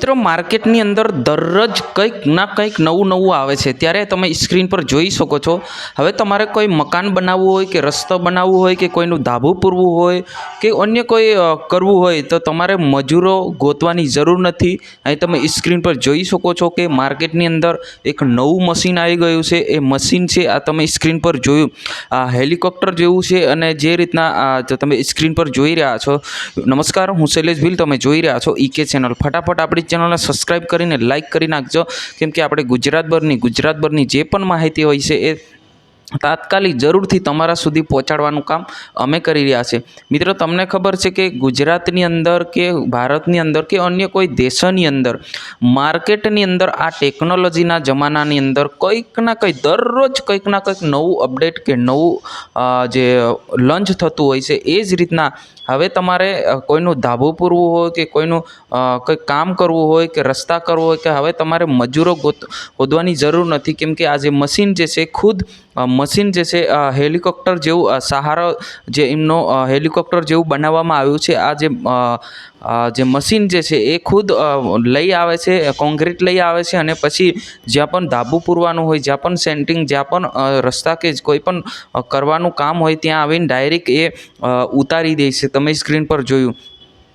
મિત્રો માર્કેટની અંદર દરરોજ કંઈક ના કંઈક નવું નવું આવે છે, ત્યારે તમે સ્ક્રીન પર જોઈ શકો છો. હવે તમારે કોઈ મકાન બનાવવું હોય કે રસ્તો બનાવવું હોય કે કોઈનું ધાબું પૂરવું હોય કે અન્ય કોઈ કરવું હોય તો તમારે મજૂરો ગોતવાની જરૂર નથી. અહીં તમે સ્ક્રીન પર જોઈ શકો છો કે માર્કેટની અંદર એક નવું મશીન આવી ગયું છે. એ મશીન છે આ તમે સ્ક્રીન પર જોયું, આ હેલિકોપ્ટર જેવું છે. અને જે રીતના તમે સ્ક્રીન પર જોઈ રહ્યા છો, નમસ્કાર, હું શૈલેષ ભીલ, તમે જોઈ રહ્યા છો ઈકે ચેનલ. ફટાફટ આપણી ચેનલને સબસ્ક્રાઈબ કરીને લાઇક કરી નાખજો, કેમ કે આપણે ગુજરાતભરની જે પણ માહિતી હોય છે એ તાત્કાલિક જરૂરથી તમારા સુધી પહોંચાડવાનું કામ અમે કરી રહ્યા છે. મિત્રો, તમને ખબર છે કે ગુજરાતની અંદર કે ભારતની અંદર કે અન્ય કોઈ દેશોની અંદર માર્કેટની અંદર આ ટેકનોલોજીના જમાનાની અંદર કંઈક ના કંઈક દરરોજ કંઈક ના કંઈક નવું અપડેટ કે નવું જે લોન્ચ થતું હોય છે. એ જ રીતના હવે તમારે કોઈનું ધાબું પૂરવું હોય કે કોઈનું કંઈક કામ કરવું હોય કે રસ્તા કરવો હોય કે હવે તમારે મજૂરો ગોતવાની જરૂર નથી, કેમ કે આ જે મશીન જે છે ખુદ મશીન જે છે હેલિકોપ્ટર જેવું સહારો જે એમનો હેલિકોપ્ટર જેવું બનાવવામાં આવ્યું છે. આ જે મશીન જે છે એ ખુદ લઈ આવે છે, કોન્ક્રીટ લઈ આવે છે, અને પછી જ્યાં પણ ધાબું પૂરવાનું હોય, જ્યાં પણ સેન્ટિંગ, જ્યાં પણ રસ્તા કે કોઈ પણ કરવાનું કામ હોય ત્યાં આવીને ડાયરેક્ટ એ ઉતારી દે છે. તમે સ્ક્રીન પર જોયું.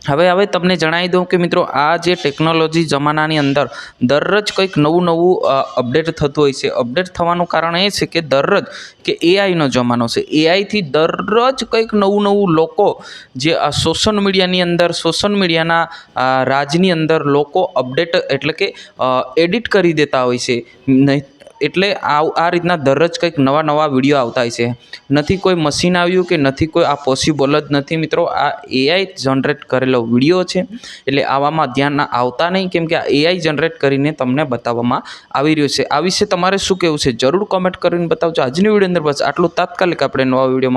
હવે તમને જણાવી દઉં કે મિત્રો, આ જે ટેકનોલોજી જમાનાની અંદર દરરોજ કંઈક નવું અપડેટ થતું હોય છે. અપડેટ થવાનું કારણ એ છે કે દરરોજ કે એઆઈનો જમાનો છે. એઆઈથી દરરોજ કંઈક નવું લોકો જે આ સોશિયલ મીડિયાના રાજની અંદર લોકો અપડેટ એટલે કે એડિટ કરી દેતા હોય છે. એટલે આ રીતના દરરોજ કંઈક નવા વિડીયો આવતા હોય છે. નથી કોઈ મશીન આવ્યું કે નથી કોઈ, આ પોસિબલ જ નથી મિત્રો. આ એઆઈ જનરેટ કરેલો વિડીયો છે, એટલે આવામાં ધ્યાન આવતા નહીં, કેમ કે આ એઆઈ જનરેટ કરીને તમને બતાવવામાં આવી રહ્યું છે. આ વિશે તમારે શું કહેવું છે જરૂર કોમેન્ટ કરીને બતાવજો. આજની વિડીયો અંદર બસ આટલું. તાત્કાલિક આપણે નવા વિડીયોમાં